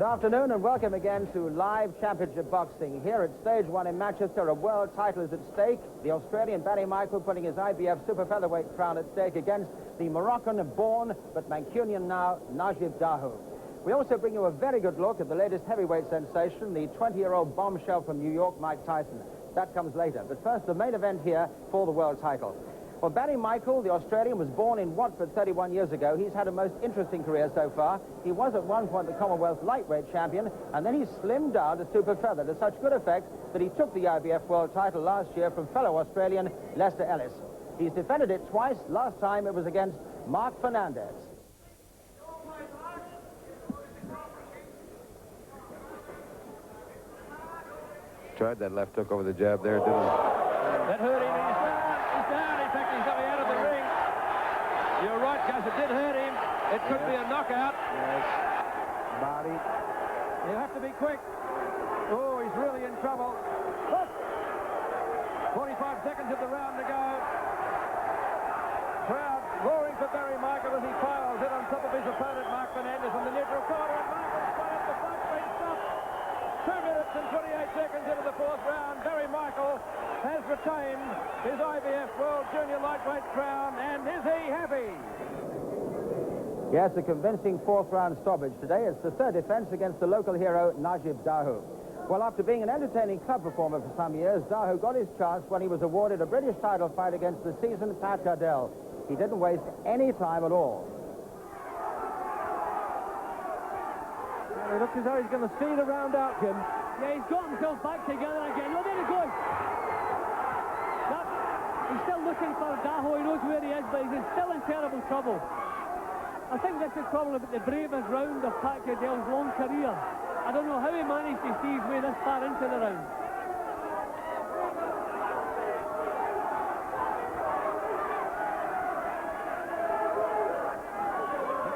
afternoon and welcome again to live championship boxing. Here at stage 1 in Manchester, a world title is at stake. The Australian Barry Michael putting his IBF super featherweight crown at stake against the Moroccan-born but Mancunian now, Najib Daho. We also bring you a very good look at the latest heavyweight sensation, the 20-year-old bombshell from New York, Mike Tyson. That comes later. But first, the main event here for the world title. Well, Barry Michael, the Australian, was born in Watford 31 years ago. He's had a most interesting career so far. He was at one point the Commonwealth lightweight champion, and then he slimmed down to super feather to such good effect that he took the IBF World title last year from fellow Australian Lester Ellis. He's defended it twice. Last time it was against Mark Fernandez. Tried that left hook over the jab there, didn't he? That hurt him. He's down. In fact, he's coming out of the ring. You're right, Gus. It did hurt him. It could be a knockout. Yes. Body. He'll have to be quick. Oh, he's really in trouble. 45 seconds of the round to go. Crowd roaring for Barry Michael as he piles in on top of his opponent, Mark Fernandez, in the neutral corner. And Michael's got up the front feet stopped. 2 minutes and 28 seconds into the fourth round. Barry Michael has retained his IBF World Junior Lightweight crown, and is he happy? Yes, a convincing fourth-round stoppage today. It's the third defense against the local hero, Najib Daho. Well, after being an entertaining club performer for some years, Daho got his chance when he was awarded a British title fight against the seasoned Pat Cardell. He didn't waste any time at all. It looks as though he's going to see the round out, Jim. Yeah, he's got himself back together again. Oh, there he goes. He's still looking for Daho. He knows where he is, but he's still in terrible trouble. I think this is probably the bravest round of Pat Cardell's long career. I don't know how he managed to see his way this far into the round.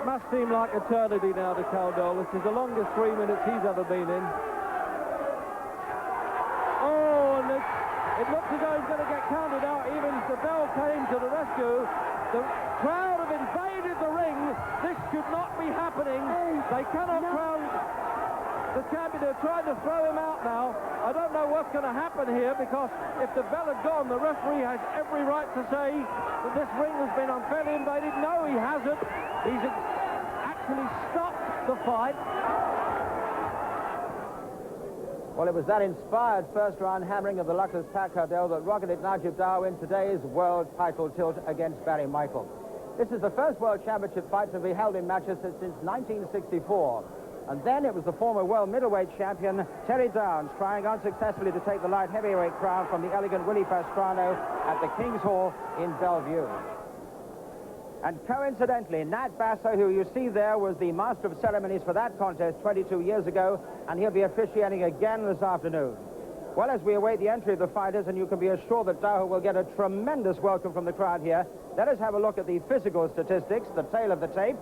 Must seem like eternity now to Cardell. This is the longest 3 minutes he's ever been in. Oh, and it looks as though he's going to get counted out. Even the bell came to the rescue. The crowd have invaded the ring. This should not be happening. They cannot crown the champion. They're trying to throw him out now. I don't know what's going to happen here, because if the bell had gone, the referee has every right to say that this ring has been unfairly invaded. No, he hasn't. He's actually stopped the fight. Well, it was that inspired first-round hammering of the luckless Pat Cardell that rocketed Najib Daho in today's world title tilt against Barry Michael. This is the first world championship fight to be held in Manchester since 1964. And then it was the former world middleweight champion, Terry Downs, trying unsuccessfully to take the light heavyweight crown from the elegant Willie Pastrano at the King's Hall in Bellevue. And coincidentally, Nat Basso, who you see there, was the master of ceremonies for that contest 22 years ago, and he'll be officiating again this afternoon. Well, as we await the entry of the fighters, and you can be assured that Daho will get a tremendous welcome from the crowd here, let us have a look at the physical statistics, the tail of the tape.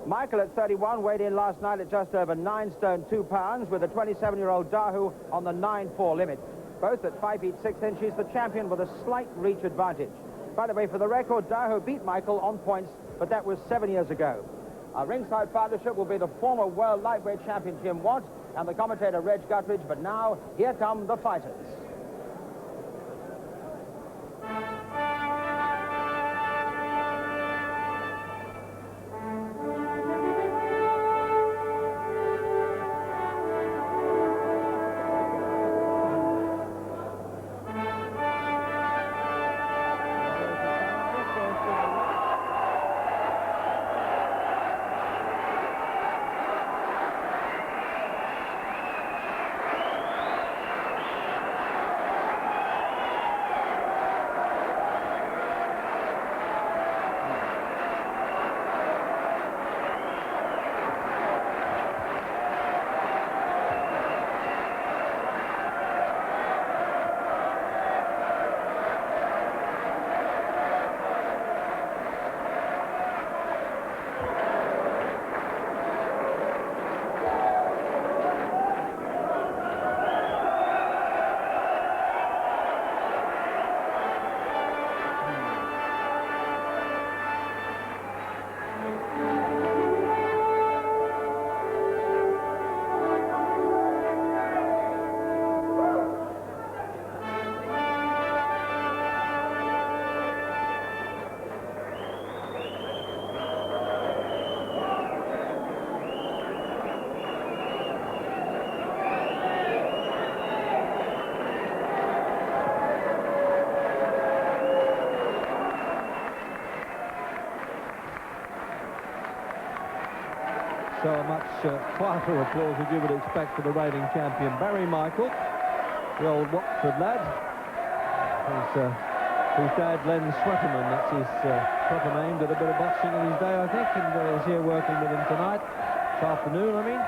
Michael at 31 weighed in last night at just over 9 stone 2 pounds, with a 27-year-old Daho on the 9'4" limit. Both at 5 feet 6 inches, the champion with a slight reach advantage. By the way, for the record, Daho beat Michael on points, but that was 7 years ago. Our ringside partnership will be the former world lightweight champion Jim Watt and the commentator Reg Guttridge, but now, here come the fighters. so a much quieter applause as you would expect for the reigning champion, Barry Michael, the old Watford lad. His dad, Len Sweaterman, that's his proper name, did a bit of boxing in his day, I think, and is here working with him tonight, this afternoon, I mean.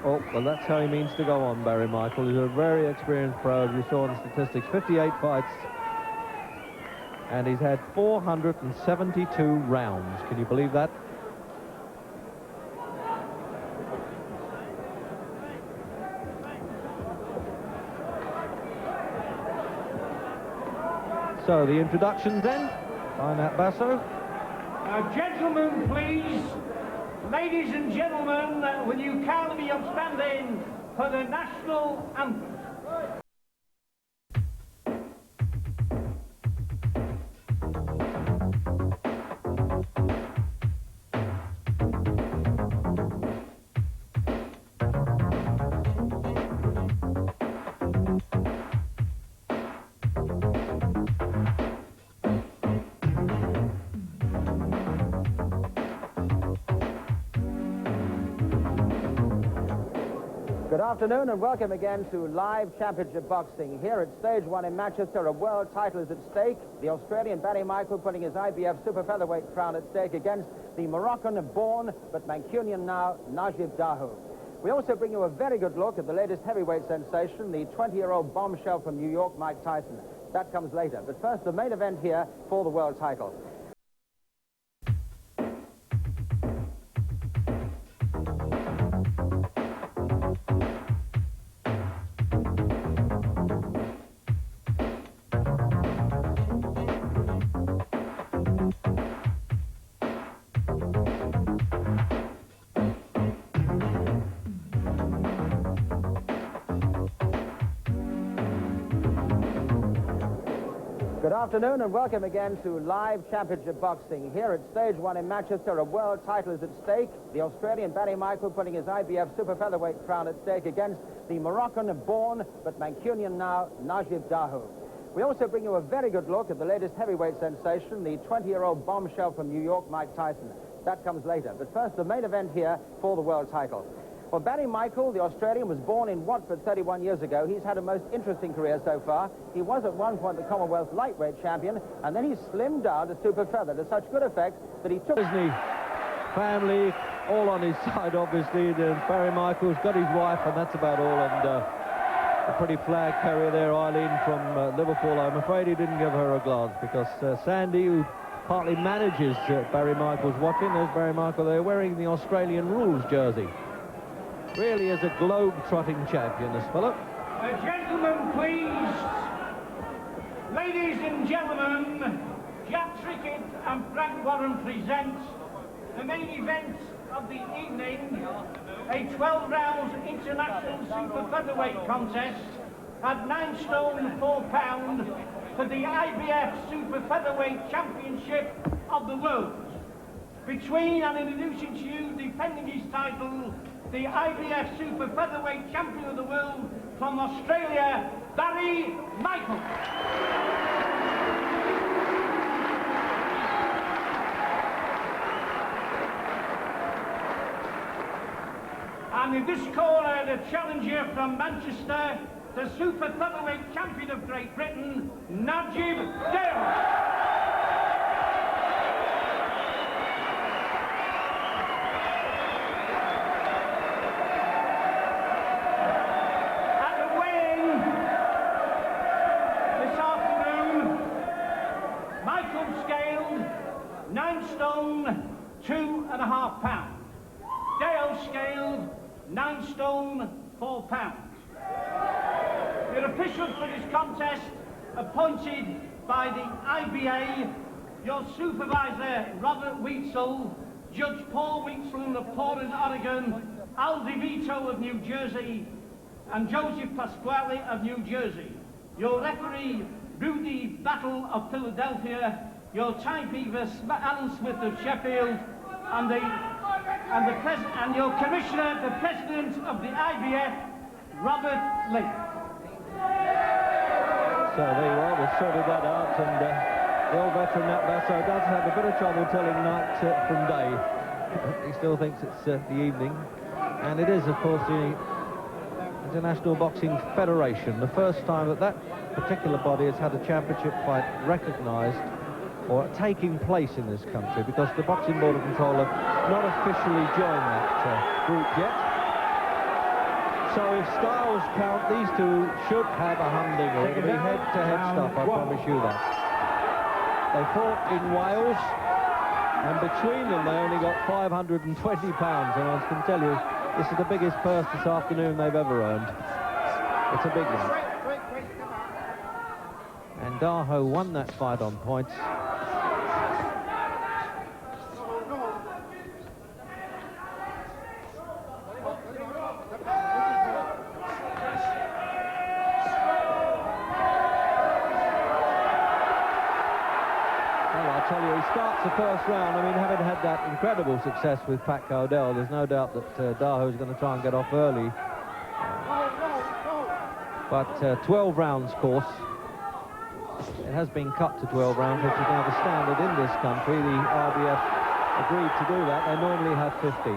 Oh, well, that's how he means to go on, Barry Michael. He's a very experienced pro, as you saw in the statistics, 58 fights, and he's had 472 rounds. Can you believe that? So, the introductions then, by Nat Basso. Gentlemen, please. Ladies and gentlemen, will you kindly be upstanding for the national anthem? Good afternoon and welcome again to live championship boxing. Here at stage 1 in Manchester, a world title is at stake. The Australian Barry Michael putting his IBF super featherweight crown at stake against the Moroccan-born but Mancunian now, Najib Daho. We also bring you a very good look at the latest heavyweight sensation, the 20-year-old bombshell from New York, Mike Tyson. That comes later. But first, the main event here for the world title. Good afternoon and welcome again to live championship boxing. Here at stage 1 in Manchester, a world title is at stake. The Australian Barry Michael putting his IBF super featherweight crown at stake against the Moroccan-born but Mancunian now, Najib Daho. We also bring you a very good look at the latest heavyweight sensation, the 20-year-old bombshell from New York, Mike Tyson. That comes later. But first, the main event here for the world title. Well, Barry Michael, the Australian, was born in Watford 31 years ago. He's had a most interesting career so far. He was at one point the Commonwealth lightweight champion, and then he slimmed down to super feather to such good effect that he took... Disney family, all on his side, obviously. Barry Michael's got his wife, and that's about all. And a pretty flag carrier there, Eileen, from Liverpool. I'm afraid he didn't give her a glance, because Sandy, who partly manages Barry Michael's watching, there's Barry Michael there wearing the Australian rules jersey. Really is a globe-trotting champion, this fellow. Gentlemen, please. Ladies and gentlemen, Jack Trickett and Frank Warren present the main event of the evening, a 12-round international super featherweight contest at 9 stone 4 pound for the IBF Super Featherweight Championship of the world. Between, and introducing to you, defending his title, the IBF Super Featherweight Champion of the World from Australia, Barry Michael. And in this corner, the challenger from Manchester, the Super Featherweight Champion of Great Britain, Najib Daho. Scaled 9 stone 2.5 pounds. Dale scaled 9 stone 4 pounds. The officials for this contest appointed by the IBA, your supervisor Robert Wheatsall, Judge Paul Wheatsall of Portland, Oregon, Al DeVito of New Jersey, and Joseph Pasquale of New Jersey. Your referee Rudy Battle of Philadelphia, your timekeeper Alan Smith of Sheffield, and your commissioner, the president of the IBF, Robert Lee. So there you are, we've sorted that out, and The old veteran Nat Basso does have a bit of trouble telling night from day. He still thinks it's the evening. And it is, of course, the International Boxing Federation. The first time that particular body has had a championship fight recognised or taking place in this country, because the Boxing Board of Control have not officially joined that group yet. So if styles count, these two should have a humdinger. It'll be head-to-head stuff, I promise you that. They fought in Wales, and between them they only got 520 pounds, and I can tell you, this is the biggest purse this afternoon they've ever earned. It's a big one. And Daho won that fight on points. He starts the first round. I mean, having had that incredible success with Pat Cowdell, there's no doubt that Daho's going to try and get off early. But 12 rounds course. It has been cut to 12 rounds, which is now the standard in this country. The IBF agreed to do that. They normally have 15.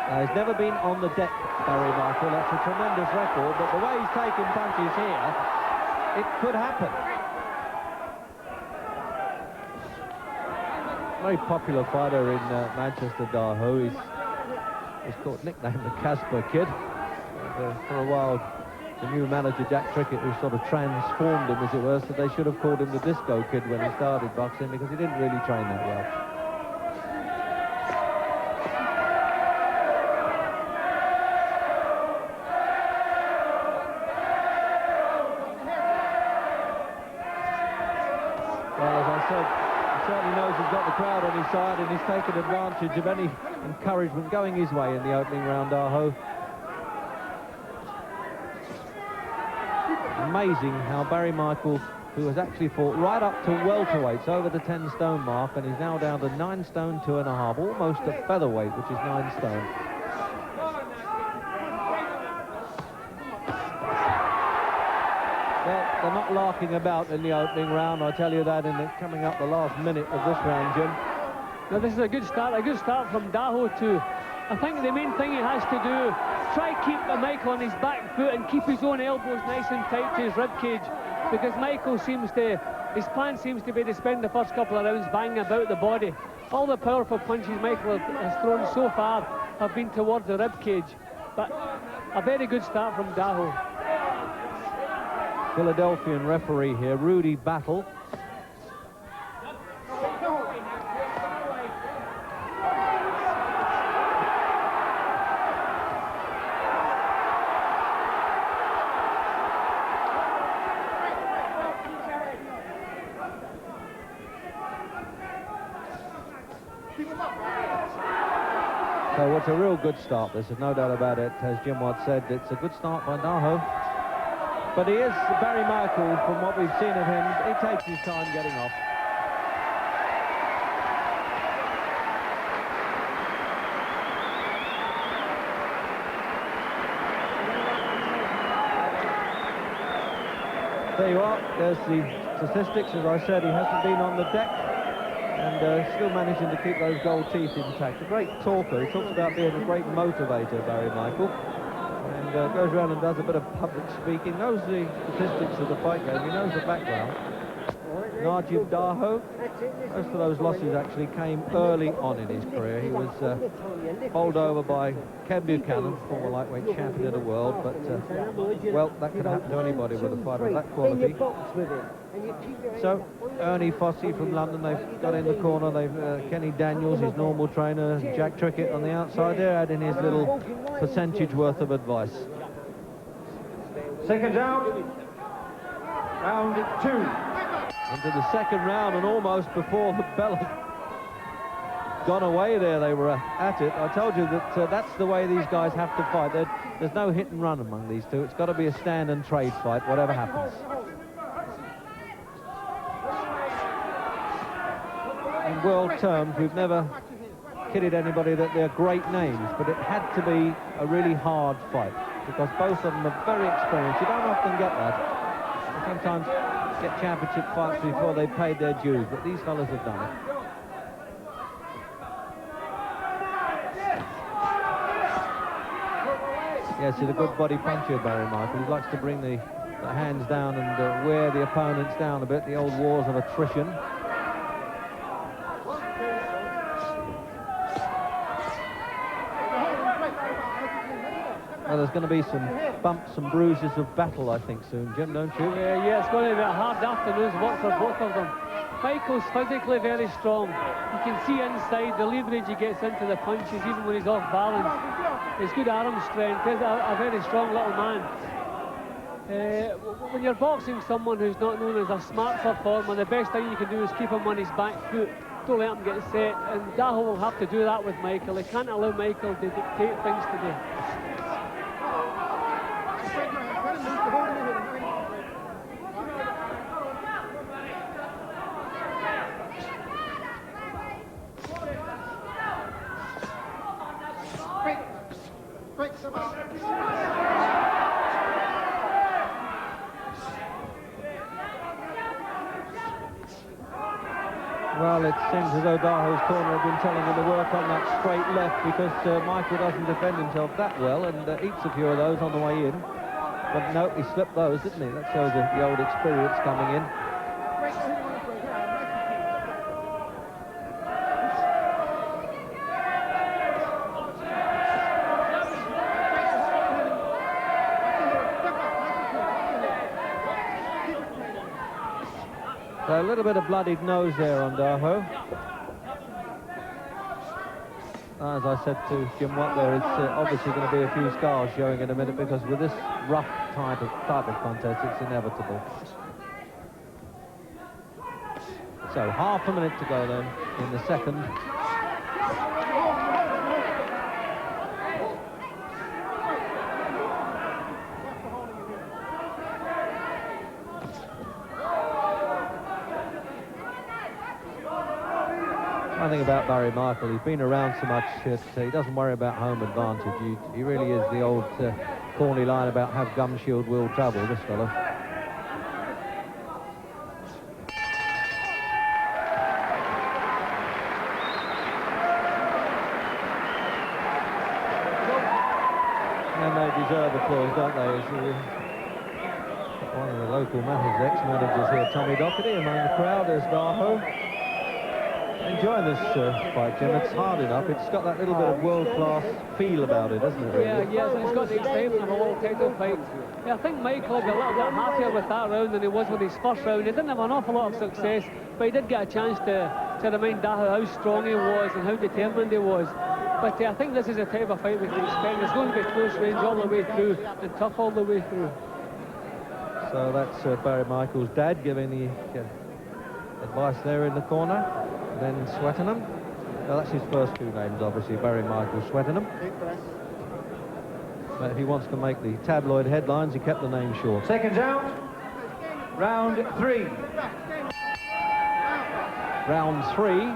Now, he's never been on the deck, Barry Michael. That's a tremendous record, but the way he's taken punches here, it could happen. Very popular fighter in Manchester, Daho. He's nicknamed the Casper Kid. And, for a while, the new manager, Jack Trickett, who sort of transformed him, as it were, so they should have called him the Disco Kid when he started boxing, because he didn't really train that well. Well, as I said, certainly knows he's got the crowd on his side, and he's taken advantage of any encouragement going his way in the opening round, Daho. Amazing how Barry Michael, who has actually fought right up to welterweights over the 10-stone mark, and he's now down to 9 stone 2.5, almost at featherweight, which is 9 stone. Well, they're not larking about in the opening round, I tell you that, coming up the last minute of this round, Jim. Now, this is a good start from Daho too. I think the main thing he has to do, try keep Michael on his back foot and keep his own elbows nice and tight to his ribcage, because his plan seems to be to spend the first couple of rounds banging about the body. All the powerful punches Michael has thrown so far have been towards the ribcage, but a very good start from Daho. Philadelphian referee here, Rudy Battle. So it's a real good start, this, there's no doubt about it. As Jim Watt said, it's a good start by Daho. But he is, Barry Michael, from what we've seen of him, he takes his time getting off. There you are, there's the statistics. As I said, he hasn't been on the deck, and still managing to keep those gold teeth intact. A great talker. He talks about being a great motivator, Barry Michael. And goes around and does a bit of public speaking, knows the statistics of the fight game, he knows the background. Najib Daho, most of those losses actually came early on in his career. He was bowled over by Ken Buchanan, former lightweight champion of the world, but well, that could happen to anybody with a fighter of that quality. So Ernie Fossey from London, they've got in the corner. They've Kenny Daniels, his normal trainer, Jack Trickett on the outside there, adding his little percentage worth of advice. Seconds out. Round 2. Into the second round, and almost before the bell had gone away there, they were at it. I told you that that's the way these guys have to fight. There's no hit and run among these two. It's got to be a stand and trade fight, whatever happens. In world terms, we've never kidded anybody that they're great names, but it had to be a really hard fight, because both of them are very experienced. You don't often get that. Sometimes get championship fights before they paid their dues, but these fellas have done it. Yes, he's a good body puncher, Barry Michael. He likes to bring the hands down and wear the opponents down a bit, the old wars of attrition. Well, there's going to be some bumps and bruises of battle, I think, soon, Jim, don't you? Yeah, it's going to be a hard afternoon's work for both of them. Michael's physically very strong. You can see inside the leverage he gets into the punches, even when he's off balance. His good arm strength. He's a very strong little man. When you're boxing someone who's not known as a smart performer, the best thing you can do is keep him on his back foot. Don't let him get set. And Daho will have to do that with Michael. He can't allow Michael to dictate things today. Well, it seems as though Daho's corner have been telling him to work on that straight left because Michael doesn't defend himself that well and eats a few of those on the way in. But no, he slipped those, didn't he? That shows the old experience coming in. So a little bit of bloodied nose there on Daho. As I said to Jim Watt there, it's obviously going to be a few scars showing in a minute because with this rough type of contest, it's inevitable. So half a minute to go then in the second. One thing about Barry Michael, he's been around so much that he doesn't worry about home advantage. He really is the old corny line about have gum shield will travel, this fellow. And they deserve applause, don't they? One of the local managers, ex-managers here, Tommy Doherty, among the crowd, there's Daho. Enjoying this fight, Jim. It's hard enough. It's got that little bit of world-class feel about it, doesn't it? Really? Yeah, it's got the excitement of a world title fight. Yeah, I think Michael will be a little bit happier with that round than he was with his first round. He didn't have an awful lot of success, but he did get a chance to remind Daho how strong he was and how determined he was. But I think this is the type of fight we can expect. It's going to be close range all the way through and tough all the way through. So that's Barry Michael's dad giving the advice there in the corner. Then Swettenham. Well, that's his first two names, obviously, Barry Michael Swettenham. But if he wants to make the tabloid headlines, he kept the name short. Seconds out. Round 3. Round 3.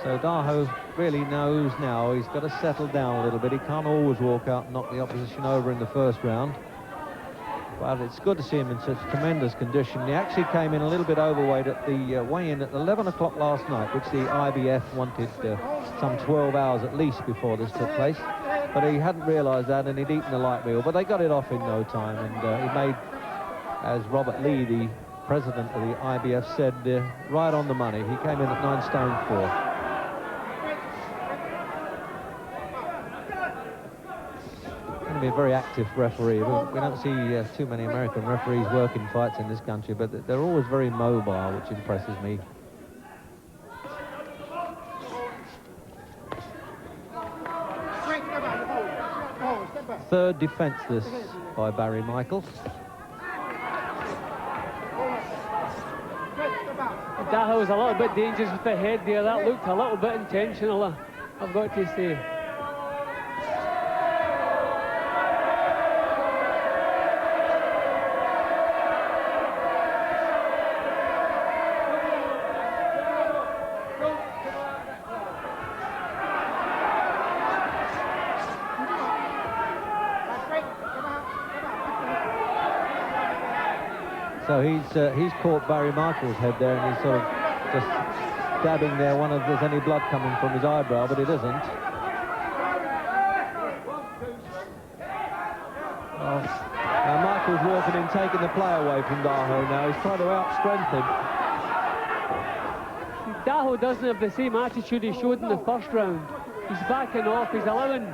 So Daho really knows now he's got to settle down a little bit. He can't always walk out and knock the opposition over in the first round. But it's good to see him in such tremendous condition. He actually came in a little bit overweight at the weigh-in at 11 o'clock last night, which the IBF wanted some 12 hours at least before this took place. But he hadn't realised that, and he'd eaten a light meal. But they got it off in no time, and he made, as Robert Lee, the president of the IBF, said, right on the money. He came in at 9 stone 4. Be a very active referee. We don't see too many American referees working fights in this country, but they're always very mobile, which impresses me. Third defense this by Barry Michael. Daho was a little bit dangerous with the head there. That looked a little bit intentional, I've got to say. So he's caught Barry Michael's head there, and he's sort of just dabbing there, if there's any blood coming from his eyebrow, but it isn't. Well, now Michael's walking in, taking the play away from Daho now. He's trying to out-strength him. Daho doesn't have the same attitude he showed in the first round. He's backing off, he's allowing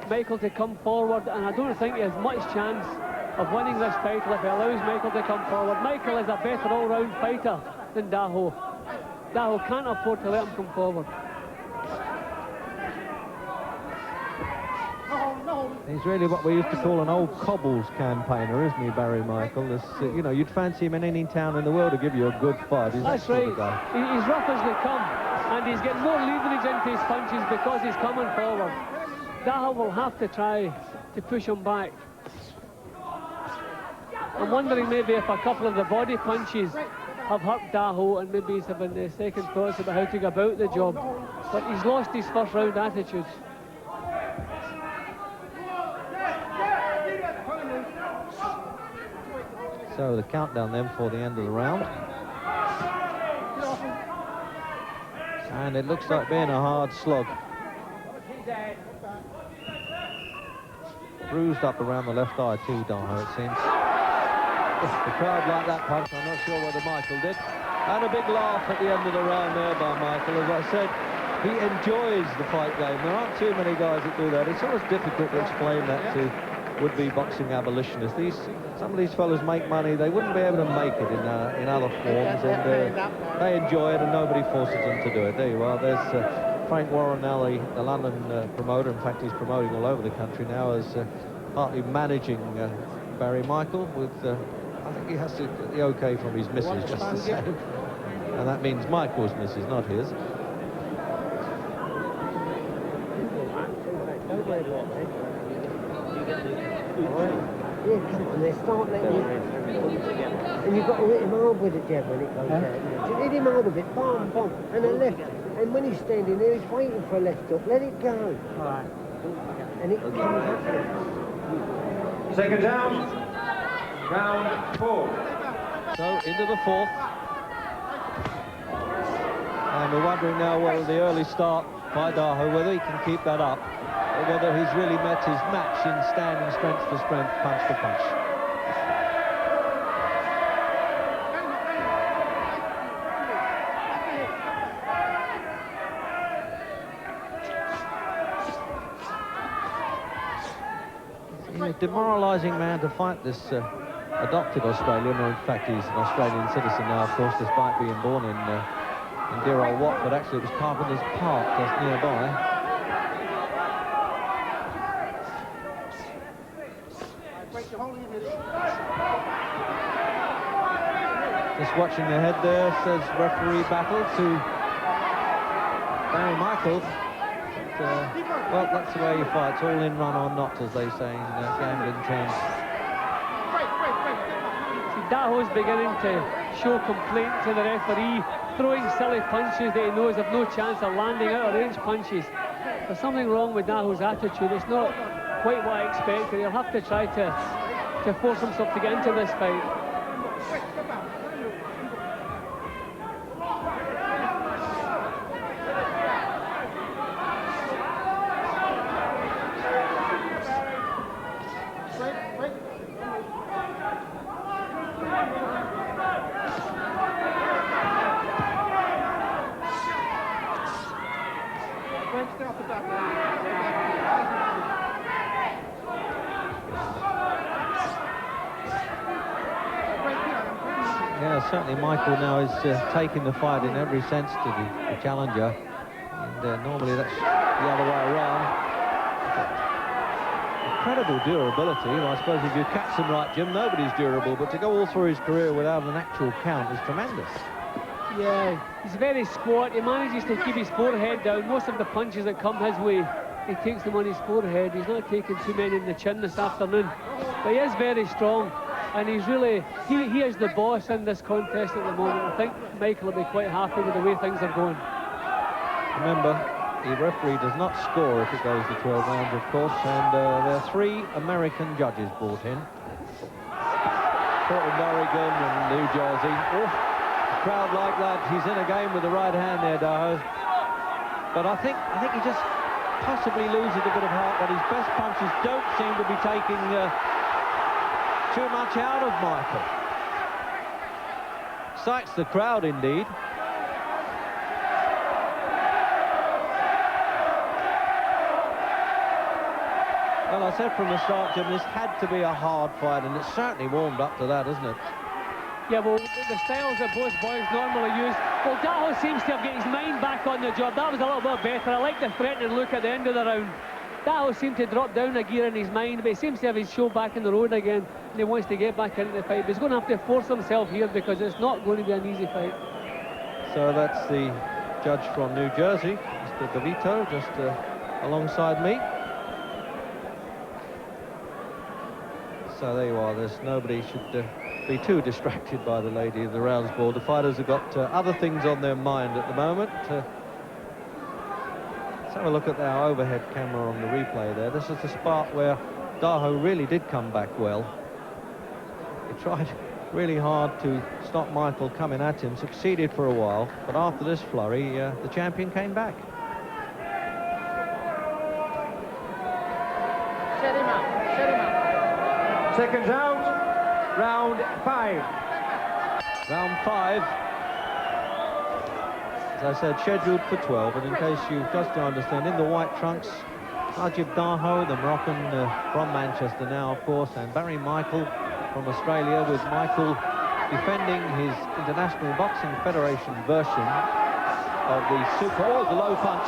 Michael to come forward, and I don't think he has much chance of winning this title if he allows Michael to come forward. Michael is a better all-round fighter than Daho. Daho can't afford to let him come forward. He's really what we used to call an old cobbles campaigner, isn't he, Barry Michael? This, you know, you'd fancy him in any town in the world to give you a good fight. He's That's that sort right. of guy. He's rough as they come, and he's getting more leverage into his punches because he's coming forward. Daho will have to try to push him back. I'm wondering maybe if a couple of the body punches have hurt Daho, and maybe he's having second thoughts about how to go about the job. But he's lost his first round attitude. So the countdown then for the end of the round. And it looks like being a hard slug. Bruised up around the left eye too, Daho, it seems. The crowd liked that punch. I'm not sure whether Michael did. And a big laugh at the end of the round there by Michael. As I said, he enjoys the fight game. There aren't too many guys that do that. It's always difficult to explain that to would-be boxing abolitionists. Some of these fellas make money. They wouldn't be able to make it in other forms, and they enjoy it, and nobody forces them to do it. There you are. There's Frank Warren now, the London promoter. In fact, he's promoting all over the country now, as partly managing Barry Michael with... I think he has to get the OK from his missus, just the same. And that means Michael's missus, not his. Yeah, come on, they start letting you... And you've got to hit him hard with a jab when it goes out. Just hit him hard a bit, bam, bam, and a left. And when he's standing there, he's waiting for a left hook. Let it go. All right. And it comes up there. Second down. Round 4. So into the fourth. And we're wondering now whether the early start by Daho, whether he can keep that up, or whether he's really met his match in standing strength to strength, punch to punch. He's a demoralising man to fight, this adopted Australian, or in fact he's an Australian citizen now, of course, despite being born in dear old Watford. Actually, it was Carpenter's Park, just nearby. Just watching the head there, says referee battle to Barry Michael. Well, that's the way you fight. It's all in run or not, as they say in gambling terms. Daho's beginning to show complaint to the referee, throwing silly punches that he knows have no chance of landing out of range punches. There's something wrong with Daho's attitude. It's not quite what I expected. He'll have to try to force himself to get into this fight. Yeah, certainly Michael now is taking the fight in every sense to the challenger, and normally that's the other way around. Incredible durability. Well, I suppose if you catch him right, Jim, nobody's durable, but to go all through his career without an actual count is tremendous. Yeah, he's very squat. He manages to keep his forehead down. Most of the punches that come his way, he takes them on his forehead. He's not taking too many in the chin this afternoon, but he is very strong. And he's really, he is the boss in this contest at the moment. I think Michael will be quite happy with the way things are going. Remember, the referee does not score if it goes to 12 rounds, of course, and there are 3 American judges brought in. Portland, Oregon and New Jersey. Oh, a crowd like that. He's in a game with the right hand there, Daho. But I think he just possibly loses a bit of heart, but his best punches don't seem to be taking too much out of Michael. Excites the crowd indeed. Well, I said from the start, Jim, this had to be a hard fight, and it's certainly warmed up to that, isn't it? Yeah, well, the styles that both boys normally use. Well, Daho seems to have got his mind back on the job. That was a little bit better. I like the threatening look at the end of the round. Daho seemed to drop down a gear in his mind, but he seems to have his show back in the road again, and he wants to get back into the fight. But he's going to have to force himself here because it's not going to be an easy fight. So that's the judge from New Jersey, Mr. DeVito, just alongside me. So there you are. There's nobody should be too distracted by the lady of the rounds board. The fighters have got other things on their mind at the moment. Let's have a look at our overhead camera on the replay there. This is the spot where Daho really did come back well. He tried really hard to stop Michael coming at him, succeeded for a while, but after this flurry, the champion came back. Set him up, set him up. Seconds out, round 5. Round 5, as I said, scheduled for 12, and in case you just to understand, in the white trunks, Najib Daho, the Moroccan from Manchester now, of course, and Barry Michael from Australia, with Michael defending his International Boxing Federation version of the the low punch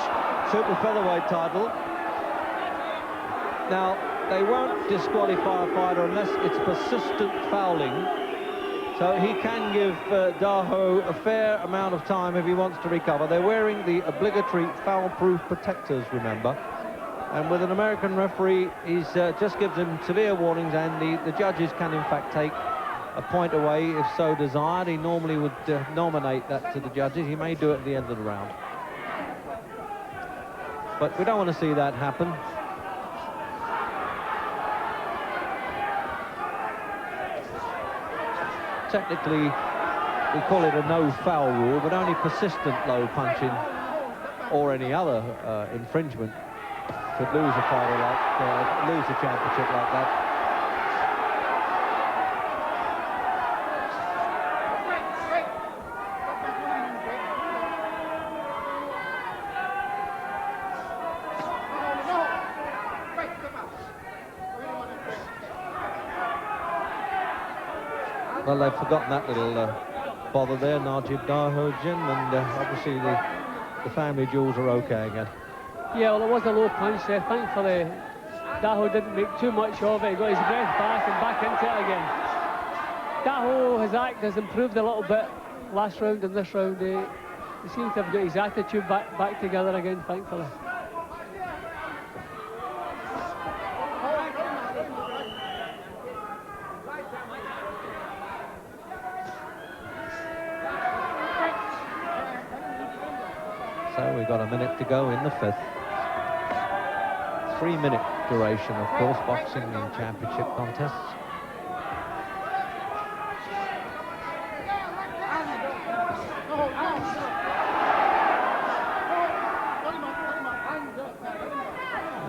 super featherweight title. Now, they won't disqualify a fighter unless it's persistent fouling. So he can give Daho a fair amount of time if he wants to recover. They're wearing the obligatory foul-proof protectors, remember. And with an American referee, he's just gives him severe warnings, and the judges can, in fact, take a point away if so desired. He normally would nominate that to the judges. He may do it at the end of the round. But we don't want to see that happen. Technically, we call it a no-foul rule, but only persistent low punching or any other infringement could lose a fighter like, lose a championship like that. Well, they've forgotten that little bother there, Najib Daho, Jim, and obviously the family jewels are okay again. Yeah, well, it was a low punch there. Thankfully, Daho didn't make too much of it. He got his breath back and back into it again. Daho, his act has improved a little bit last round and this round. He seems to have got his attitude back together again, thankfully. So we've got a minute to go in the 5th. 3-minute duration, of course, boxing and championship contests.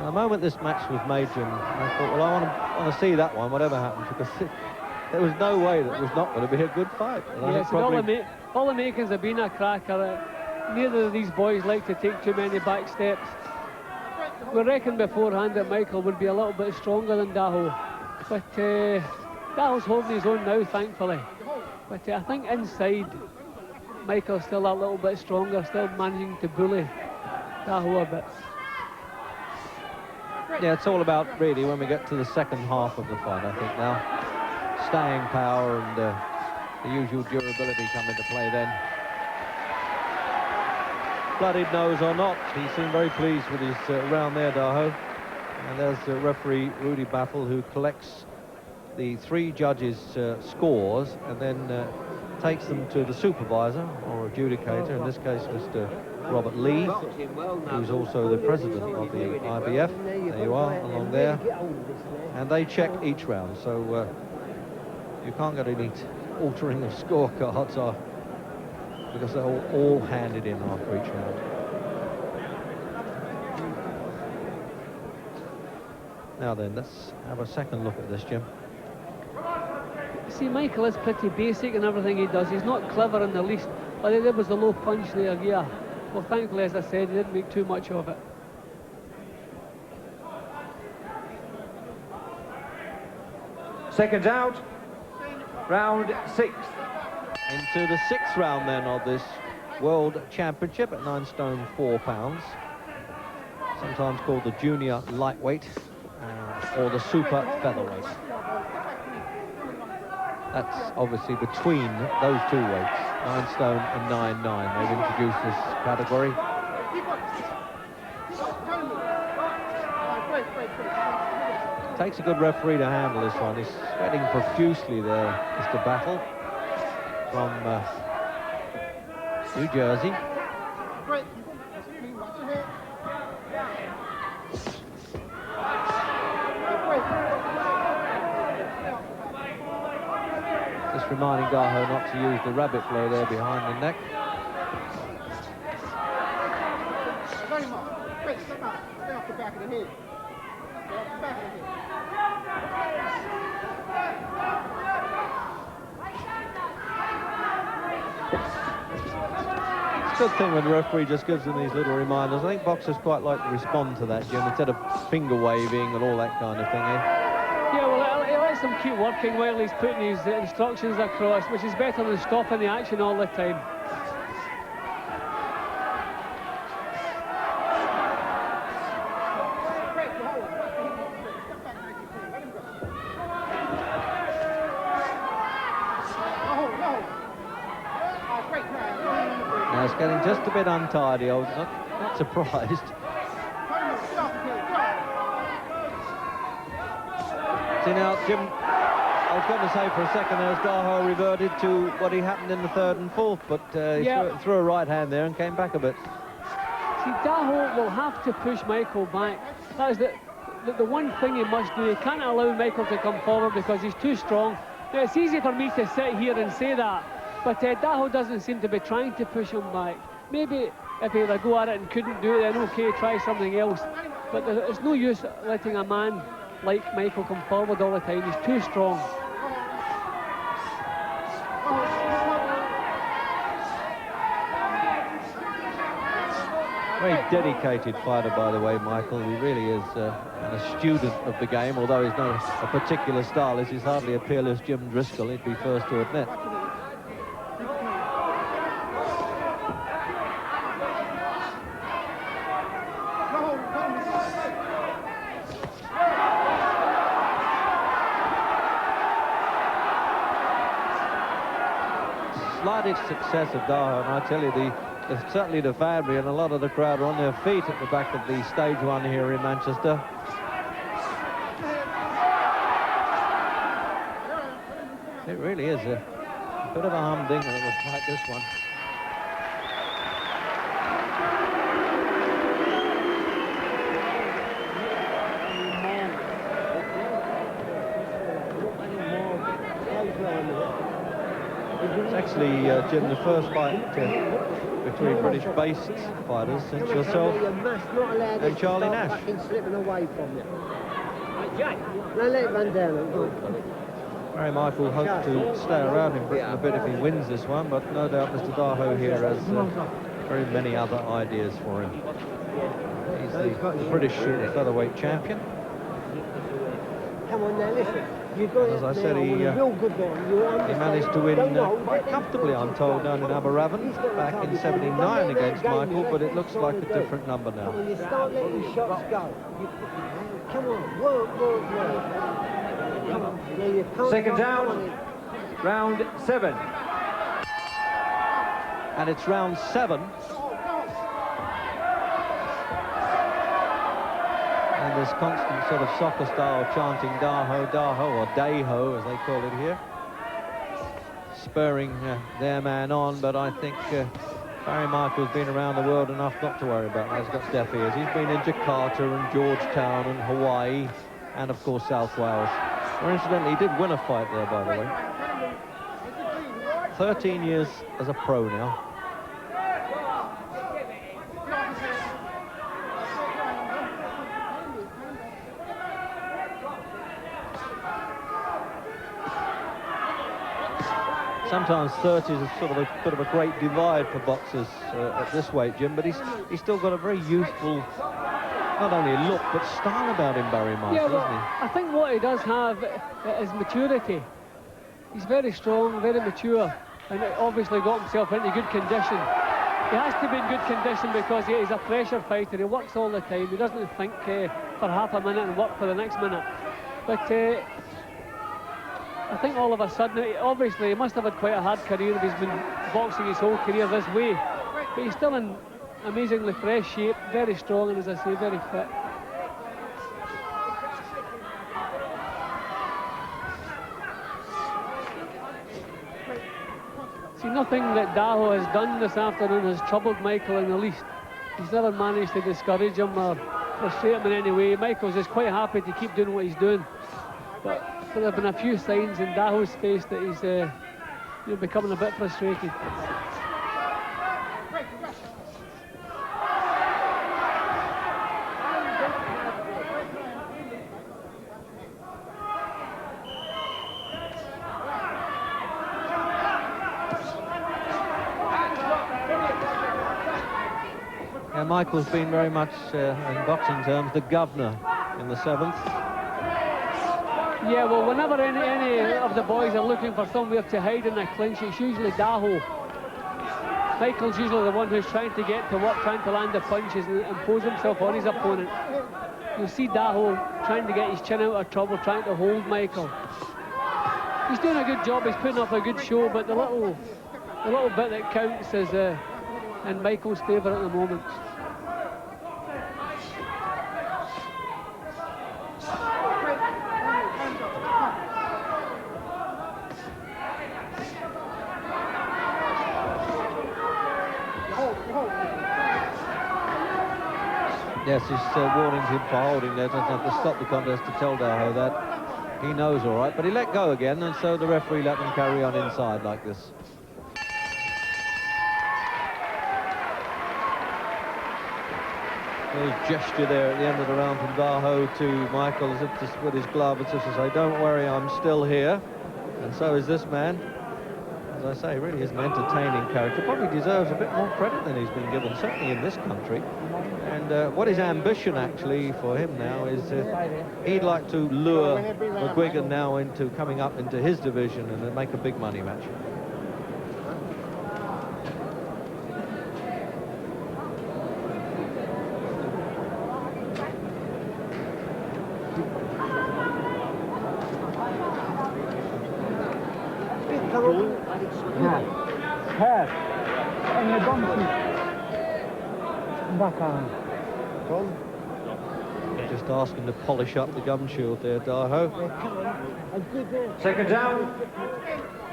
The moment this match was made, Jim, I thought, well, I want to see that one, whatever happens, because there was no way that it was not going to be a good fight. And yes, probably... all the makings have been a cracker. Neither of these boys like to take too many back steps. We reckoned beforehand that Michael would be a little bit stronger than Daho, but Daho's holding his own now, thankfully. But I think inside, Michael's still a little bit stronger, still managing to bully Daho a bit. Yeah, it's all about, really, when we get to the second half of the fight, I think now. Staying power and the usual durability come into play then. Bloodied nose or not, he seemed very pleased with his round there, Daho. And there's the referee, Rudy Battle, who collects the 3 judges' scores and then takes them to the supervisor or adjudicator, in this case Mr. Robert Lee, who's also the president of the IBF. There you are, along there. And they check each round. So You can't get any altering of scorecards because they're all handed in after each round. Now then, let's have a second look at this, Jim. See, Michael is pretty basic in everything he does. He's not clever in the least. But there was the low punch there, yeah. Well, thankfully, as I said, he didn't make too much of it. Seconds out. Round 6. Into the 6th round then of this World Championship at 9 stone 4 pounds. Sometimes called the junior lightweight or the super featherweight. That's obviously between those two weights, 9 stone and 9'9". They've introduced this category. Takes a good referee to handle this one. He's sweating profusely there, Mr. Battle, from New Jersey. Just reminding Daho not to use the rabbit blow there behind the neck. It's a good thing when the referee just gives them these little reminders. I think boxers quite like to respond to that, Jim, instead of finger waving and all that kind of thing, eh? Yeah, well, he lets them keep working while he's putting his instructions across, which is better than stopping the action all the time. Now it's getting just a bit untidy. I was not surprised. See now, Jim, I was going to say for a second as Daho reverted to what he happened in the 3rd and 4th, but he threw a right hand there and came back a bit. See, Daho will have to push Michael back. That is the one thing he must do. He can't allow Michael to come forward because he's too strong. Now, it's easy for me to sit here and say that, but Daho doesn't seem to be trying to push him back. Maybe if he would go at it and couldn't do it, then okay, try something else. But it's no use letting a man like Michael come forward all the time. He's too strong. Very dedicated fighter, by the way, Michael. He really is a student of the game, although he's not a particular stylist. He's hardly a peerless Jim Driscoll, he'd be first to admit. Slightest success of Daho, and I tell you, certainly the family and a lot of the crowd are on their feet at the back of the stage one here in Manchester. It really is a bit of a humdinger that will fight this one. It's actually, Jim, the first fight between British-based fighters since yourself and Charlie Nash. Slipping away from you. Now let it run down. Barry Michael hopes to stay around in Britain a bit if he wins this one, but no doubt Mr. Daho here has very many other ideas for him. He's the British super featherweight champion. Come on now, listen. As I said, he managed to win quite comfortably, I'm told, down in Aberravon back in '79 against Michael, but it looks like a different number now. You start letting your shots go. Come on, work. Come on. Seconds out. Round 7. And it's round 7. And this constant sort of soccer style chanting Daho, Daho, or Daho as they call it here, spurring their man on, but I think Barry Michael's been around the world enough not to worry about that. He's got deaf ears. He's been in Jakarta and Georgetown and Hawaii and of course South Wales, where incidentally he did win a fight there, by the way. 13 years as a pro now. Sometimes 30 is sort of a bit of a great divide for boxers at this weight, Jim, but he's still got a very youthful, not only look, but style about him, Barry Michael, yeah, well, isn't he? I think what he does have is maturity. He's very strong, very mature, and obviously got himself into good condition. He has to be in good condition because he's a pressure fighter. He works all the time. He doesn't think for half a minute and work for the next minute. But I think all of a sudden, obviously, he must have had quite a hard career if he's been boxing his whole career this way. But he's still in amazingly fresh shape, very strong, and as I say, very fit. See, nothing that Daho has done this afternoon has troubled Michael in the least. He's never managed to discourage him or frustrate him in any way. Michael's just quite happy to keep doing what he's doing. But there have been a few signs in Daho's face that he's becoming a bit frustrated. Yeah, Michael's been very much, in boxing terms, the governor in the 7th. Yeah, well, whenever any of the boys are looking for somewhere to hide in a clinch, it's usually Daho. Michael's usually the one who's trying to get to work, trying to land the punches and impose himself on his opponent. You'll see Daho trying to get his chin out of trouble, trying to hold Michael. He's doing a good job, he's putting up a good show, but the little bit that counts is in Michael's favour at the moment. Yes, he's warning him for holding there. Doesn't have to stop the contest to tell Daho that. He knows all right, but he let go again, and so the referee let them carry on inside like this. A little gesture there at the end of the round from Daho to Michael, as if to, with his glove, as if to say, don't worry, I'm still here. And so is this man. As I say, really is an entertaining character. Probably deserves a bit more credit than he's been given, certainly in this country. And what his ambition actually for him now is he'd like to lure McGuigan now into coming up into his division and make a big money match. Just asking to polish up the gum shield there, Daho. Second down,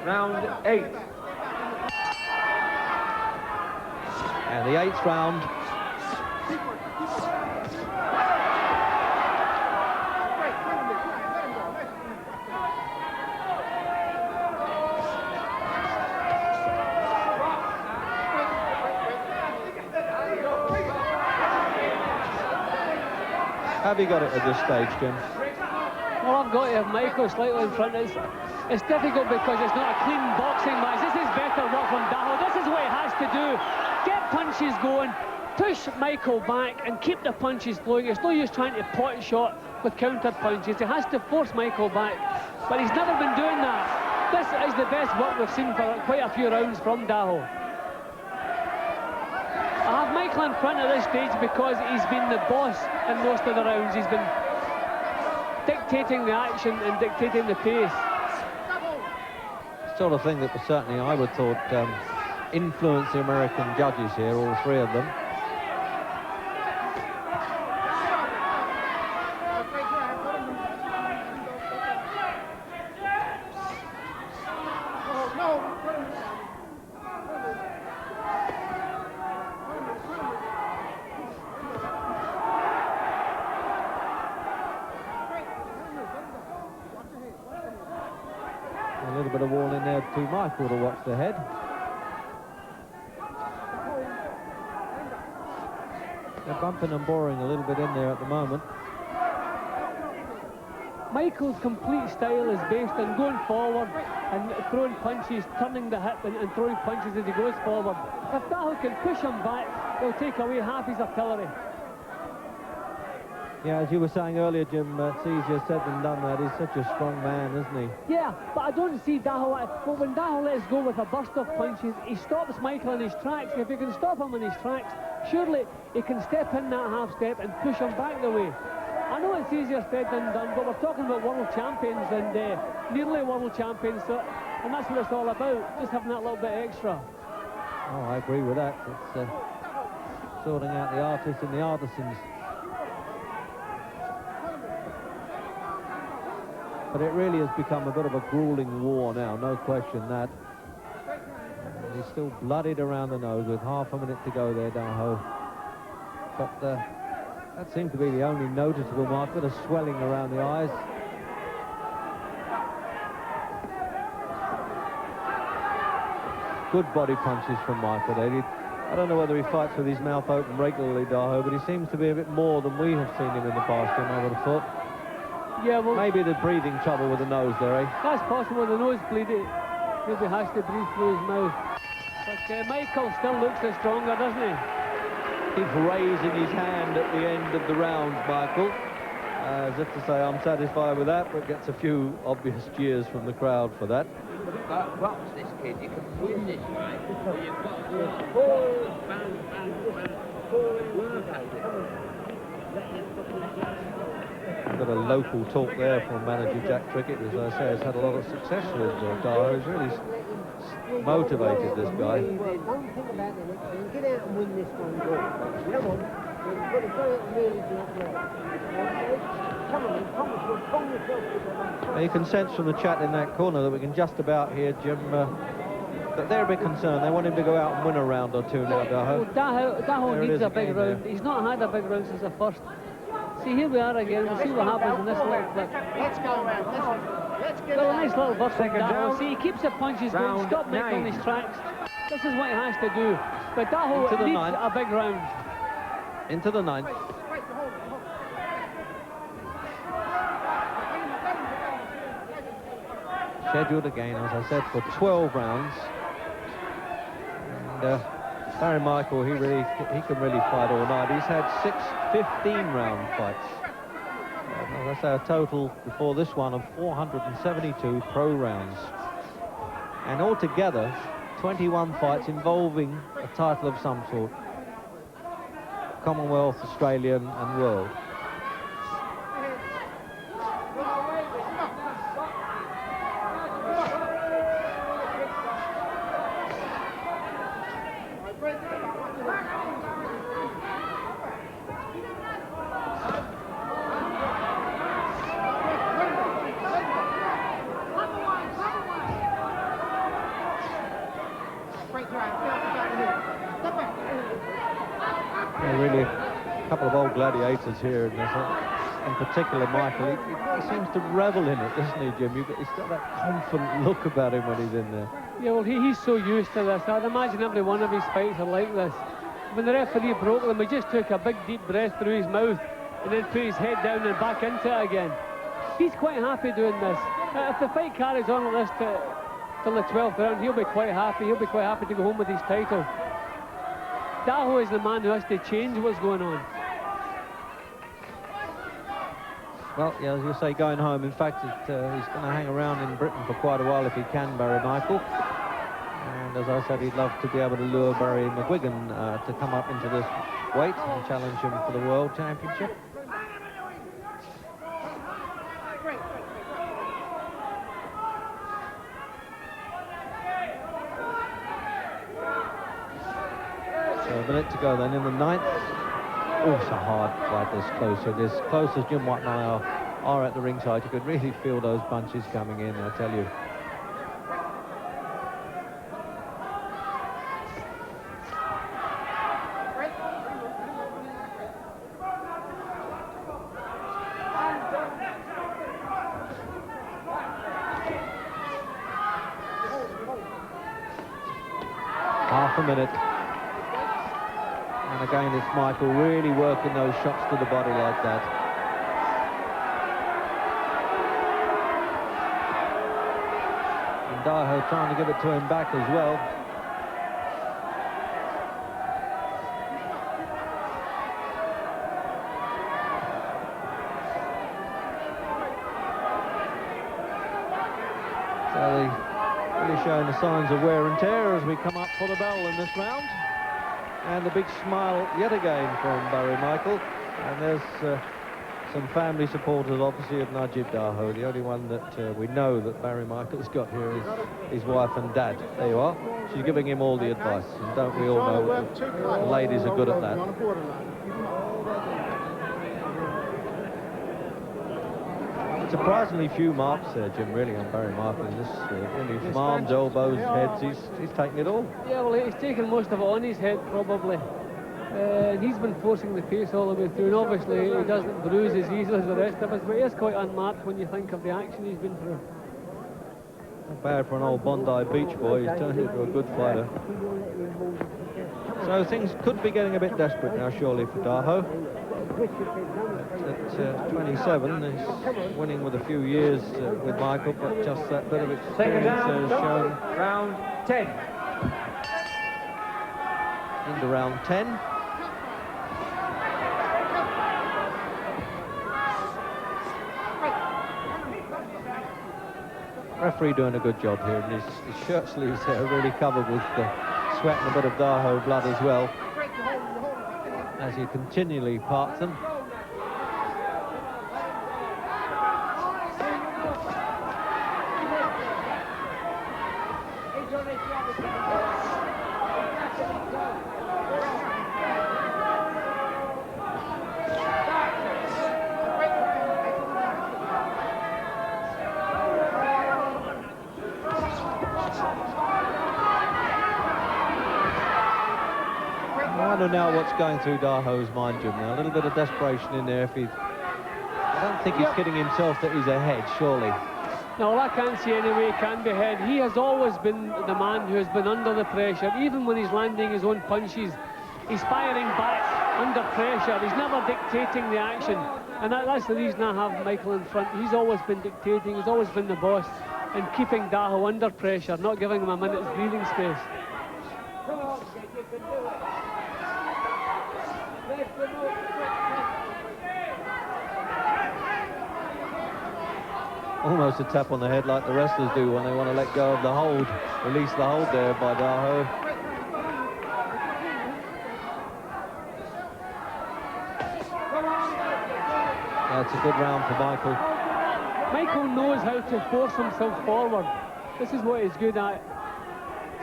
round 8. And the 8th round. Have you got it at this stage, Jim? Well, I've got to have Michael slightly in front. It's difficult because it's not a clean boxing match. This is better work from Daho. This is what he has to do. Get punches going, push Michael back and keep the punches flowing. It's no use trying to pot shot with counter punches. He has to force Michael back, but he's never been doing that. This is the best work we've seen for quite a few rounds from Daho. I have Michael in front at this stage because he's been the boss in most of the rounds. He's been dictating the action and dictating the pace. Sort of thing that was certainly, I would thought, influenced the American judges here, all three of them. A little bit of warning there to Michael to watch the head. They're bumping and boring a little bit in there at the moment. Michael's complete style is based on going forward and throwing punches, turning the hip and throwing punches as he goes forward. If Daho can push him back, he'll take away half his artillery. Yeah, as you were saying earlier, Jim, it's easier said than done that. He's such a strong man, isn't he? Yeah, but I don't see Daho. But when Daho lets go with a burst of punches, he stops Michael in his tracks. If he can stop him in his tracks, surely he can step in that half step and push him back the way. I know it's easier said than done, but we're talking about world champions and nearly world champions, and that's what it's all about, just having that little bit extra. Oh, I agree with that. It's sorting out the artists and the artisans. But it really has become a bit of a grueling war now, no question that. And he's still bloodied around the nose with half a minute to go there, Daho. But that seemed to be the only noticeable mark, a bit of swelling around the eyes. Good body punches from Michael there. I don't know whether he fights with his mouth open regularly, Daho, but he seems to be a bit more than we have seen him in the past, Jim, I would have thought. Yeah, well, maybe the breathing trouble with the nose there, eh? That's possible. The nose bleeding. Maybe has to breathe through his mouth. But Michael still looks stronger, doesn't he? He's raising his hand at the end of the round, Michael, as if to say, I'm satisfied with that, but gets a few obvious jeers from the crowd for that. Watch this, kid. You can win this, right? But you've got to pull, bang, bang, bang, pull, work at it. Got a local talk there from manager Jack Trickett, as I say, has had a lot of success with Daho. He's really motivated this guy. Don't think about the next one. Get out and win this one. Come on. You've got to go out and really do it well. Come on, pull yourself. You can sense from the chat in that corner that we can just about hear Jim that they're a bit concerned. They want him to go out and win a round or two now, Daho. Well, Daho needs a big round. There. He's not had a big round since the first. See, here we are again. We'll see what happens in this little clip. Let's go around. Let's get well, a nice little burst from Daho. See, he keeps the punches going, stop Michael on his tracks. This is what he has to do. But Daho needs a big round. Into the ninth. Scheduled again, as I said, for 12 rounds. And Barry Michael, he can really fight all night. He's had 6 15-round fights. As I say, a total before this one of 472 pro rounds. And altogether, 21 fights involving a title of some sort. Commonwealth, Australian and World. Really a couple of old gladiators here, and in particular Michael, he seems to revel in it, doesn't he, Jim? He's got that confident look about him when he's in there. Yeah, well, he's so used to this. I'd imagine every one of his fights are like this. When the referee broke them, he just took a big deep breath through his mouth and then put his head down and back into it again. He's quite happy doing this. If the fight carries on like this till the 12th round, he'll be quite happy. He'll be quite happy to go home with his title. Daho is the man who has to change what's going on. Well, yeah, as you say, going home. In fact, he's going to hang around in Britain for quite a while if he can, Barry Michael. And as I said, he'd love to be able to lure Barry McGuigan to come up into this weight and challenge him for the World Championship. So a minute to go then in the ninth. Oh, it's a hard fight this close. And as close as Jim White and I are at the ringside, you could really feel those punches coming in, I tell you. half a minute. And again, it's Michael really working those shots to the body like that. And Daho trying to give it to him back as well. So they're really showing the signs of wear and tear as we come up for the bell in this round. And a big smile yet again from Barry Michael. And there's some family supporters, obviously, of Najib Daho. The only one that we know that Barry Michael's got here is his wife and dad. There you are. She's giving him all the advice. And don't we all know that the ladies are good at that. Surprisingly few marks there, Jim, really, on Barry Michael. This, really, from arms, elbows, heads, he's taking it all. Yeah, well, he's taken most of it on his head, probably. And he's been forcing the pace all the way through, and obviously he doesn't bruise as easily as the rest of us, but he is quite unmarked when you think of the action he's been through. Not bad for an old Bondi Beach boy. He's turned into a good fighter. So things could be getting a bit desperate now, surely, for Daho. At 27, he's winning with a few years with Michael, but just that bit of experience has shown. Round 10. Into round 10. Referee doing a good job here, and his shirt sleeves are really covered with sweat and a bit of Daho blood as well, as he continually parts them. I wonder now what's going through Daho's mind, Jim. Now, a little bit of desperation in there. I don't think he's kidding himself that he's ahead, surely. No, I can't see any way he can be ahead. He has always been the man who has been under the pressure. Even when he's landing his own punches, he's firing back under pressure. He's never dictating the action. And that's the reason I have Michael in front. He's always been dictating, he's always been the boss, and keeping Daho under pressure, not giving him a minute's breathing space. Almost a tap on the head like the wrestlers do when they want to let go of the hold. Release the hold there by Daho. That's a good round for Michael. Michael knows how to force himself forward. This is what he's good at.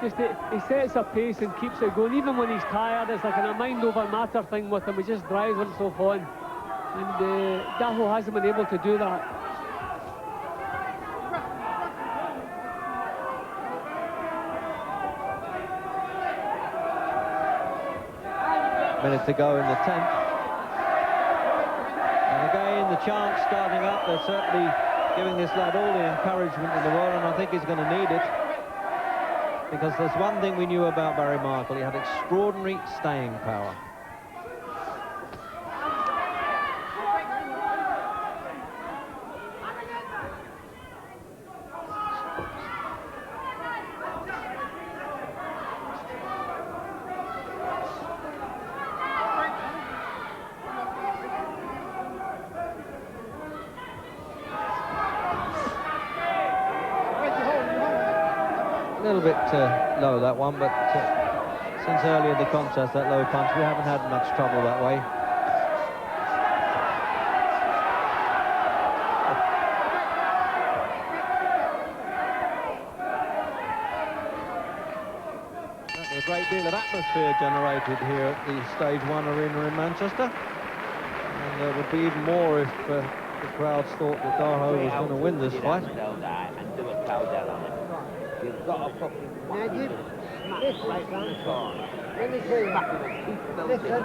Just he sets a pace and keeps it going. Even when he's tired, it's like a mind over matter thing with him. He just drives himself on. And Daho hasn't been able to do that. Minute to go in the 10th. And again, the chants starting up. They're certainly giving this lad all the encouragement in the world, and I think he's going to need it. Because there's one thing we knew about Barry Michael. He had extraordinary staying power. A little bit low, that one, but since earlier in the contest, that low punch, we haven't had much trouble that way. A great deal of atmosphere generated here at the Stage 1 arena in Manchester. And there would be even more if the crowds thought that Daho was going to win this fight. You've got a fucking... Najib, listen, let me tell you, listen,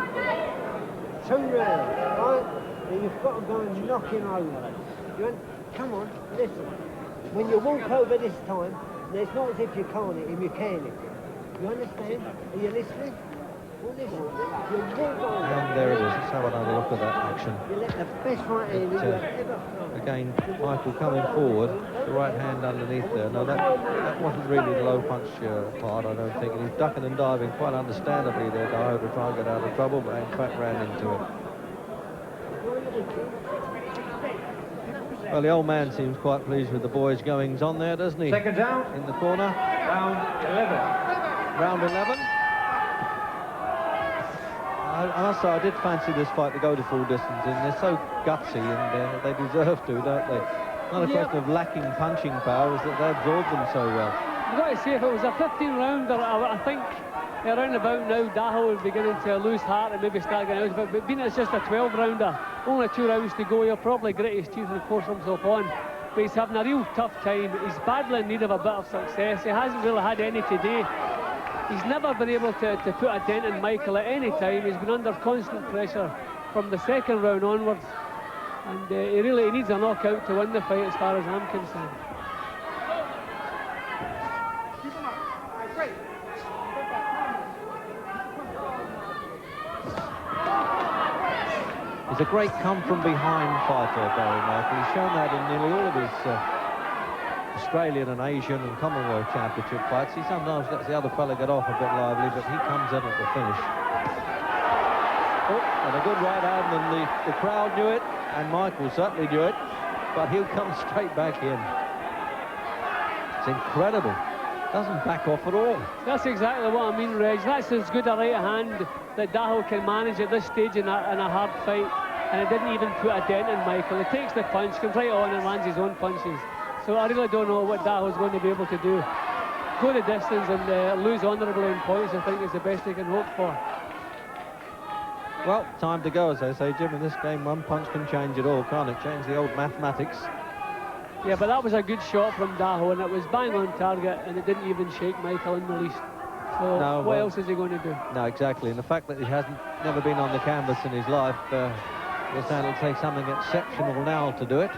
2 rounds, right? And you've got to go and knock him over. Come on, listen. When you walk over this time, it's not as if you can't hit him, you can hit him. You understand? Are you listening? Well, listen. You walk on. And there it is. Let's have another look at that action. You let the best right hand you have ever thrown. Again, Michael coming forward, the right hand underneath there. No, that wasn't really the low punch part, I don't think. And he's ducking and diving quite understandably there, Daho, to try and get out of trouble, but in fact ran into it. Well, the old man seems quite pleased with the boys' goings on there, doesn't he? Second down. In the corner. Round 11. Round 11. I must say, I did fancy this fight to go to full distance, and they're so gutsy, and they deserve to, don't they? Not a question of lacking punching power, is that they absorb them so well. I've got to say, if it was a 15-rounder, I think around about now, Daho is beginning to lose heart and maybe start getting out of it. But being it's just a 12-rounder, only 2 rounds to go, he'll probably grit his teeth and force himself on. But he's having a real tough time. He's badly in need of a bit of success. He hasn't really had any today. He's never been able to put a dent in Michael at any time. He's been under constant pressure from the second round onwards. And he really needs a knockout to win the fight as far as I'm concerned. He's a great come-from-behind fighter, Barry Michael. He's shown that in nearly all of his Australian and Asian and Commonwealth Championship fights. He sometimes lets the other fella get off a bit lively, but he comes in at the finish. Oh, and a good right hand, and the crowd knew it, and Michael certainly knew it, but he'll come straight back in. It's incredible. Doesn't back off at all. That's exactly what I mean, Reg. That's as good a right hand that Daho can manage at this stage in a hard fight, and it didn't even put a dent in Michael. He takes the punch, comes right on and lands his own punches. So I really don't know what Daho's going to be able to do. Go the distance and lose honourably in points, I think, is the best he can hope for. Well, time to go, as they say, Jim. In this game, one punch can change it all, can't it? Change the old mathematics. Yeah, but that was a good shot from Daho, and it was bang on target, and it didn't even shake Michael in the least. So no, what else is he going to do? No, exactly. And the fact that he never been on the canvas in his life, you're saying it'll take something exceptional now to do it.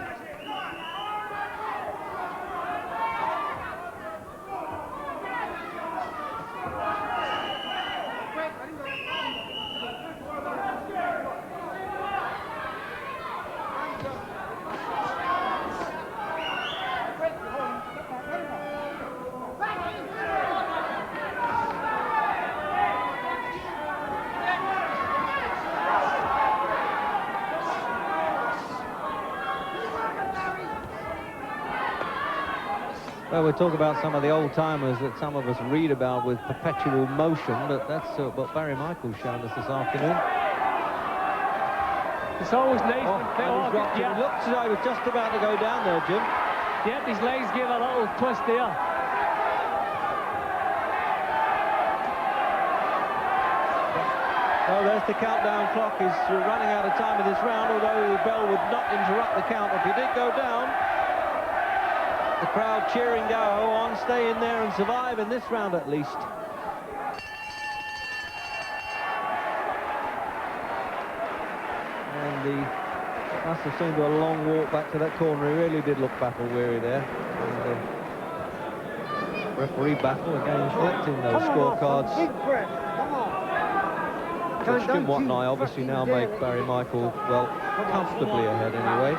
Well, we talk about some of the old-timers that some of us read about with perpetual motion, but that's what Barry Michael's shown us this afternoon. It's always nice when He looked as though he was just about to go down there, Jim. Yep, his legs gave a little twist there. Well, there's the countdown clock. He's running out of time in this round, although the bell would not interrupt the count if he did go down. The crowd cheering Daho on, stay in there and survive in this round at least. And he must have seemed to a long walk back to that corner. He really did look battle-weary there. And referee battle again, collecting those scorecards. Which Jim Watt and I obviously now make Barry Michael, well, comfortably ahead anyway.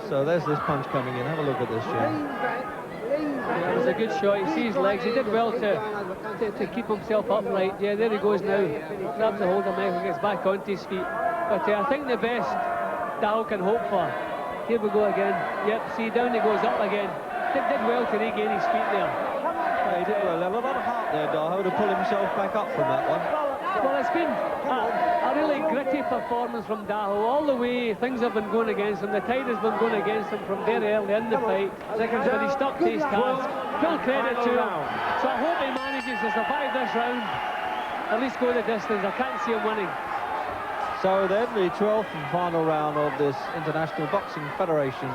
So there's this punch coming in. Have a look at this, Jim. Yeah, it was a good shot. You see his legs. He did well to keep himself upright. Yeah, there he goes now. Grabs a hold of Michael, gets back onto his feet. But I think the best Daho can hope for. Here we go again. Yep, see, down he goes up again. Did well to regain his feet there. Yeah, he did well. A lot of heart there, Daho, to pull himself back up from that one. Well, it's been a really gritty performance from Daho. All the way, things have been going against him. The tide has been going against him from very early in the fight. But he stuck to his task. Full credit to him. So I hope he manages to survive this round. At least go the distance. I can't see him winning. So then, the 12th and final round of this International Boxing Federation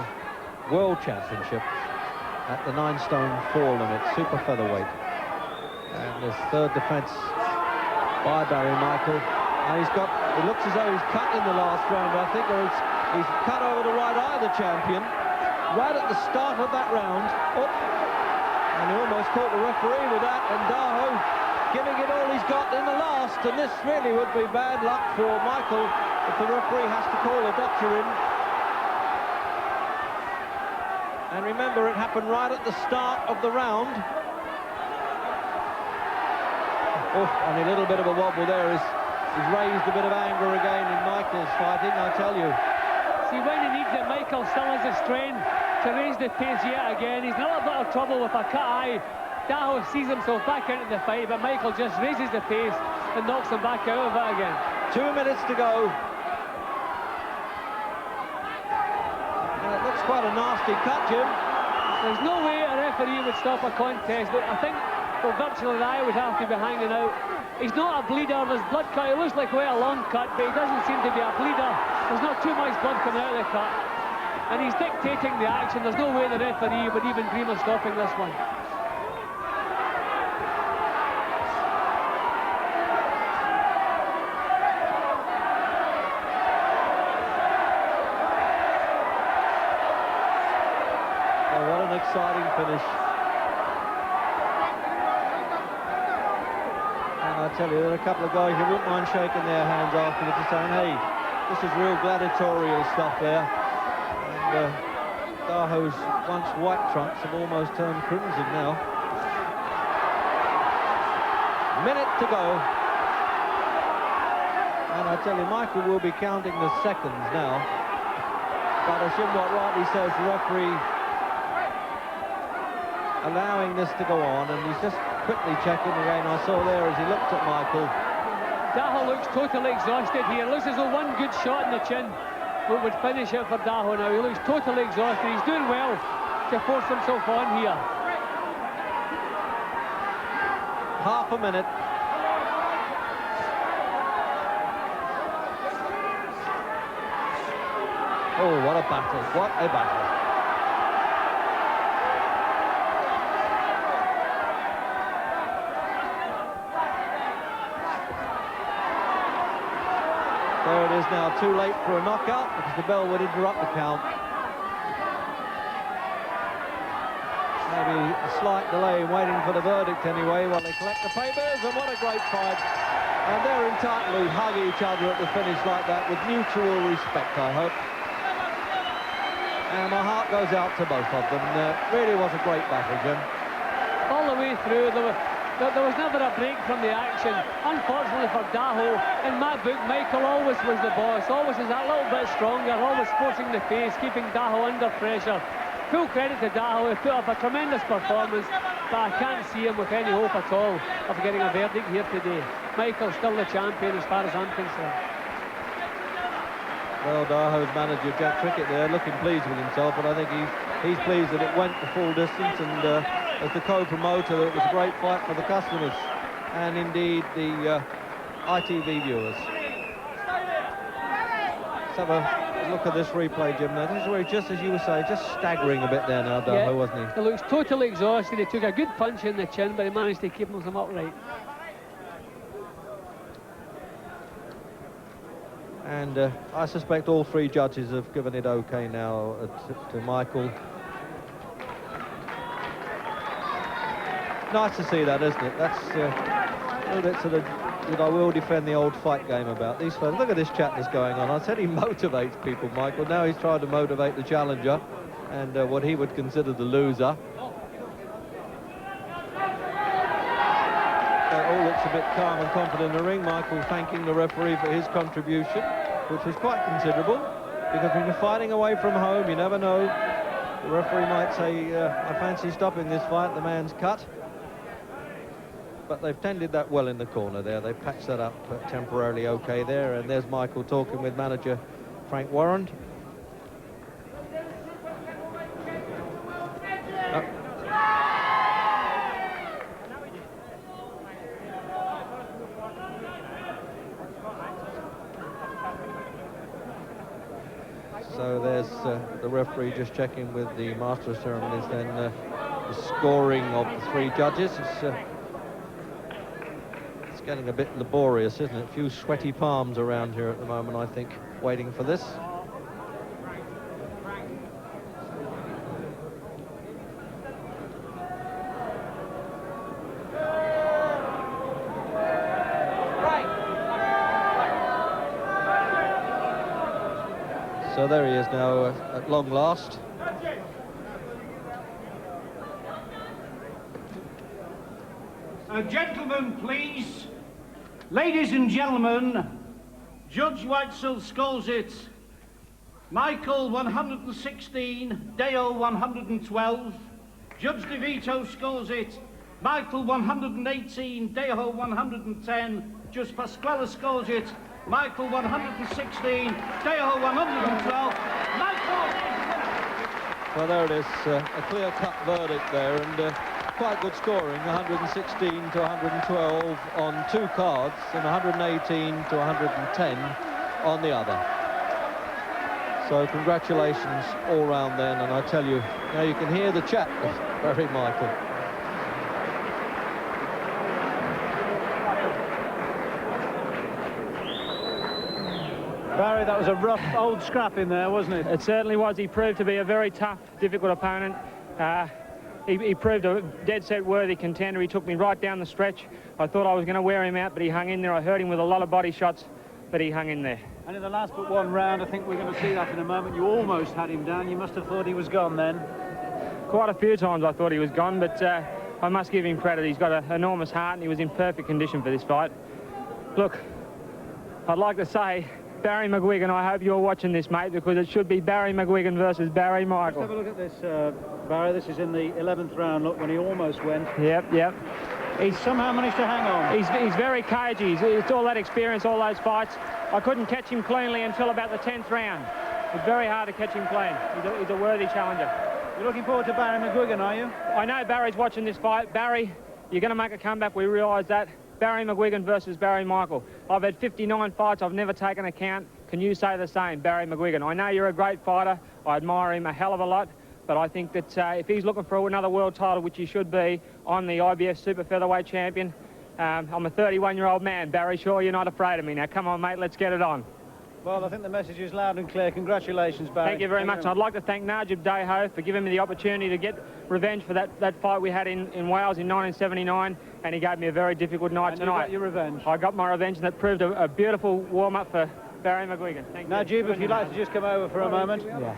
World Championship at the 9-stone 4 limit, super featherweight. And this third defence by Barry Michael. And it looks as though he's cut in the last round, I think, or he's cut over the right eye of the champion right at the start of that round. Oh, And he almost caught the referee with that, and Daho giving it all he's got in the last, and this really would be bad luck for Michael if the referee has to call a doctor in. And remember, it happened right at the start of the round. Oh, and a little bit of a wobble there is raised a bit of anger again in Michael's fighting, I tell you. See, when he needs it, Michael still has the strength to raise the pace yet again. He's in a little bit of trouble with a cut eye. Daho sees himself back into the fight, but Michael just raises the pace and knocks him back out of it again. 2 minutes to go. And it looks quite a nasty cut, Jim. There's no way a referee would stop a contest. I think, well, virtually the eye would have to be hanging out. He's not a bleeder, there's blood cut. It looks like quite a long cut, but he doesn't seem to be a bleeder. There's not too much blood coming out of the cut. And he's dictating the action. There's no way the referee would even dream of stopping this one. Oh, what an exciting finish. I tell you, there are a couple of guys who wouldn't mind shaking their hands afterwards and saying, hey, this is real gladiatorial stuff there. And Daho's once white trunks have almost turned crimson now. Minute to go. And I tell you, Michael will be counting the seconds now. But as Jim Watt rightly says, the referee allowing this to go on, and he's just quickly checking again. I saw there as he looked at Michael. Daho looks totally exhausted here. Looks as though one good shot in the chin would finish it for Daho now. He looks totally exhausted. He's doing well to force himself on here. Half a minute. Oh, what a battle. What a battle. There it is now, too late for a knockout because the bell would interrupt the count. Maybe a slight delay in waiting for the verdict anyway while they collect the papers, and what a great fight. And they're entitled to hug each other at the finish like that with mutual respect, I hope. And my heart goes out to both of them. Really was a great battle, Jim. All the way through, there was never a break from the action. Unfortunately for Daho, in my book, Michael always was the boss, always is that little bit stronger, always forcing the pace, keeping Daho under pressure. Full credit to Daho, he put up a tremendous performance, but I can't see him with any hope at all of getting a verdict here today. Michael's still the champion as far as I'm concerned. Well, Daho's manager, Jack Trickett there, looking pleased with himself, but I think he's pleased that it went the full distance, and as the co-promoter, it was a great fight for the customers and indeed the ITV viewers. Let's have a look at this replay, Jim. Now, this is where he, just as you were saying, just staggering a bit there now, Daho, yeah, wasn't he? He looks totally exhausted. He took a good punch in the chin, but he managed to keep him upright. And I suspect all three judges have given it okay now to Michael. Nice to see that, isn't it? That's a little bit sort of that I will defend the old fight game about these fellas. Look at this chat that's going on. I said he motivates people, Michael. Now he's trying to motivate the challenger and what he would consider the loser. All looks a bit calm and confident in the ring. Michael thanking the referee for his contribution, which was quite considerable, because when you're fighting away from home, you never know. The referee might say, I fancy stopping this fight, the man's cut. But they've tended that well in the corner there. They patched that up temporarily okay there. And there's Michael talking with manager Frank Warren. So there's the referee just checking with the master of ceremonies then the scoring of the three judges. It's getting a bit laborious, isn't it? A few sweaty palms around here at the moment, I think, waiting for this. So there he is now at long last. Gentlemen, please. Ladies and gentlemen, Judge Whitesell scores it. Michael 116, Deo 112. Judge DeVito scores it. Michael 118, Deo 110. Judge Pasquale scores it. Michael 116, Deo 112. Michael! Well, there it is, a clear-cut verdict there, and quite good scoring, 116 to 112 on two cards, and 118 to 110 on the other. So congratulations all round then, and I tell you, now you can hear the chat with Barry Michael. Barry, that was a rough old scrap in there, wasn't it? It certainly was. He proved to be a very tough, difficult opponent. He proved a dead-set worthy contender. He took me right down the stretch. I thought I was going to wear him out, but he hung in there. I hurt him with a lot of body shots, but he hung in there. And in the last but one round, I think we're going to see that in a moment. You almost had him down. You must have thought he was gone then. Quite a few times I thought he was gone, but I must give him credit. He's got an enormous heart, and he was in perfect condition for this fight. Look, I'd like to say, Barry McGuigan, I hope you're watching this, mate, because it should be Barry McGuigan versus Barry Michael. Let's have a look at this, Barry. This is in the 11th round, look, when he almost went. Yep. He's somehow managed to hang on. He's very cagey. It's all that experience, all those fights. I couldn't catch him cleanly until about the 10th round. It's very hard to catch him clean. He's a worthy challenger. You're looking forward to Barry McGuigan, are you? I know Barry's watching this fight. Barry, you're going to make a comeback. We realise that. Barry McGuigan versus Barry Michael. I've had 59 fights. I've never taken a count. Can you say the same, Barry McGuigan? I know you're a great fighter. I admire him a hell of a lot. But I think that if he's looking for another world title, which he should be, I'm the IBF Super Featherweight champion. I'm a 31-year-old man. Barry, sure you're not afraid of me. Now, come on, mate, let's get it on. Well, I think the message is loud and clear. Congratulations, Barry. Thank you very much. And I'd like to thank Najib Daho for giving me the opportunity to get revenge for that fight we had in Wales in 1979, and he gave me a very difficult night tonight. You got your revenge. I got my revenge, and that proved a beautiful warm-up for Barry McGuigan. Thank you. Najib, if you'd like to just come over for a moment. Yeah.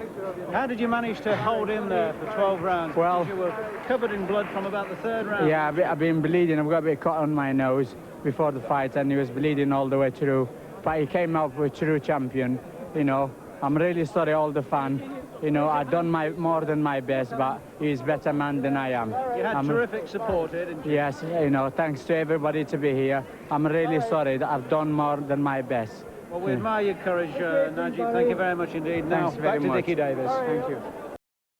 How did you manage to hold in there for 12 rounds? Well, because you were covered in blood from about the 3rd round. Yeah, I've been bleeding. I've got a bit cut on my nose before the fight, and he was bleeding all the way through. But he came out with true champion. You know, I'm really sorry, all the fans. You know, I've done more than my best, but he's a better man than I am. You had terrific support here, didn't you? Yes, you know, thanks to everybody to be here. I'm really sorry that I've done more than my best. Well, we admire your courage, Najib. Thank you very much indeed. Now, Thanks very back to much. Dickie Davis. Thank you.